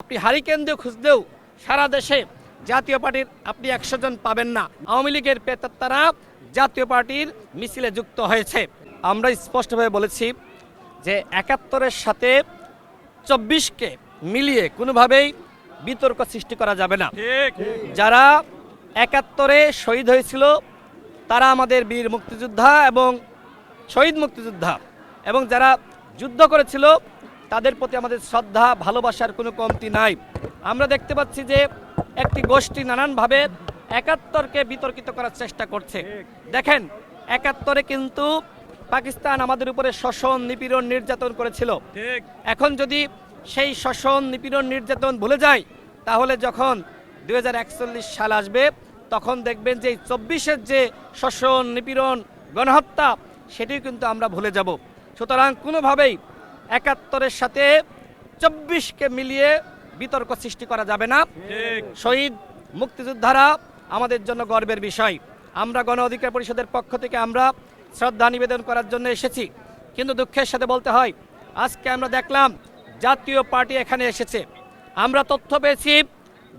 আপনি হারিকেন দিয়ে খুঁজলেও সারা দেশে জাতীয় পার্টির আপনি 100 জন পাবেন না। আওয়ামী লীগের প্রেতাত্মারা জাতীয় পার্টির মিছিলে যুক্ত হয়েছে। আমরা স্পষ্টভাবে বলেছি যে 71-এর সাথে 24-কে মিলিয়ে কোনোভাবেই বিতর্ক সৃষ্টি করা যাবে না। যারা 71-এ শহীদ হয়েছিল তারা আমাদের বীর মুক্তিযোদ্ধা এবং শহীদ মুক্তিযোদ্ধা, এবং যারা যুদ্ধ করেছিল তাদের প্রতি আমাদের শ্রদ্ধা ভালোবাসার কোনো কমতি নাই। আমরা দেখতে পাচ্ছি যে একটি গোষ্ঠী নানানভাবে 71-কে বিতর্কিত করার চেষ্টা করছে। দেখেন, 71-এ কিন্তু পাকিস্তান আমাদের উপরে শোষণ, নিপীড়ন, নির্যাতন করেছিল। এখন যদি সেই শোষণ, নিপীড়ন, নির্যাতন ভুলে যায়, তাহলে যখন 2041 সাল আসবে তখন দেখবেন যে 24-এর যে শোষণ, নিপীড়ন, গণহত্যা সেটি কিন্তু আমরা ভুলে যাব। সুতরাং কোনোভাবেই 71-এর সাথে 24-কে মিলিয়ে বিতর্ক সৃষ্টি করা যাবে না। শহীদ মুক্তিযোদ্ধারা আমাদের জন্য গর্বের বিষয়। আমরা গণ অধিকার পরিষদের পক্ষ থেকে আমরা শ্রদ্ধা নিবেদন করার জন্য এসেছি, কিন্তু দুঃখের সাথে বলতে হয় আজকে আমরা দেখলাম জাতীয় পার্টি এখানে এসেছে। আমরা তথ্য পেয়েছি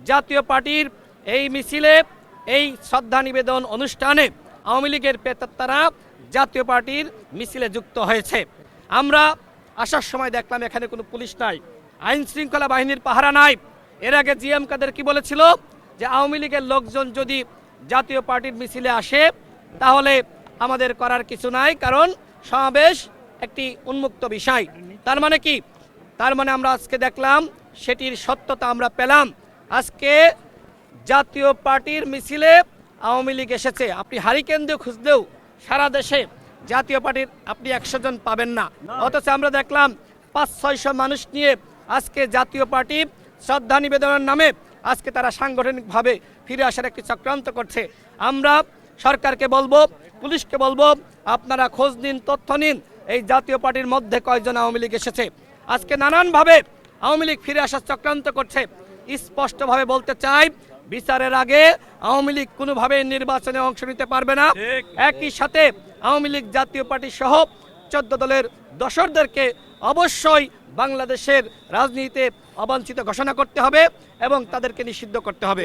জাতীয় পার্টির এই মিছিলে, এই শ্রদ্ধা নিবেদন অনুষ্ঠানে আওয়ামী লীগের প্রেতাত্মারা জাতীয় পার্টির মিছিলে যুক্ত হয়েছে। আমরা আসার সময় দেখলাম এখানে কোনো পুলিশ নাই, আইন শৃঙ্খলা বাহিনীর পাহারা নাই। এর আগে জিএম কাদের কি বলেছিল যে আওয়ামী লীগের লোকজন যদি জাতীয় পার্টির মিছিলে আসে তাহলে আমাদের করার কিছু নাই, কারণ সমাবেশ একটি উন্মুক্ত বিষয়। তার মানে কি? তার মানে আমরা আজকে দেখলাম সেটির সত্যতা আমরা পেলাম। আজকে জাতীয় পার্টির মিছিলে আওয়ামী লীগ এসেছে। আপনি হারিকেন দিয়ে খুঁজলেও সারা দেশে জাতীয় পার্টির আপনি 100 জন পাবেন না। অথচ আমরা দেখলাম 500-600 মানুষ নিয়ে আজকে জাতীয় পার্টি শ্রদ্ধা নিবেদনের নামে আজকে তারা সাংগঠনিকভাবে ফিরে আসার একটি চক্রান্ত করছে। আমরা সরকারকে বলবো, পুলিশকে বলবো, আপনারা খোঁজ নিন, তথ্য নিন, এই জাতীয় পার্টির মধ্যে কয়জন আওয়ামী লীগ এসেছে। আজকে নানানভাবে আওয়ামী লীগ ফিরে আসার চক্রান্ত করছে। স্পষ্টভাবে বলতে চাই, বিচারের আগে আওয়ামী লীগ কোনোভাবে নির্বাচনে অংশ নিতে পারবে না। একই সাথে আওয়ামী লীগ জাতীয় পার্টি সহ 14 দলের দোসরদেরকে অবশ্যই বাংলাদেশের রাজনীতিতে অবাঞ্ছিত ঘোষণা করতে হবে এবং তাদেরকে নিষিদ্ধ করতে হবে।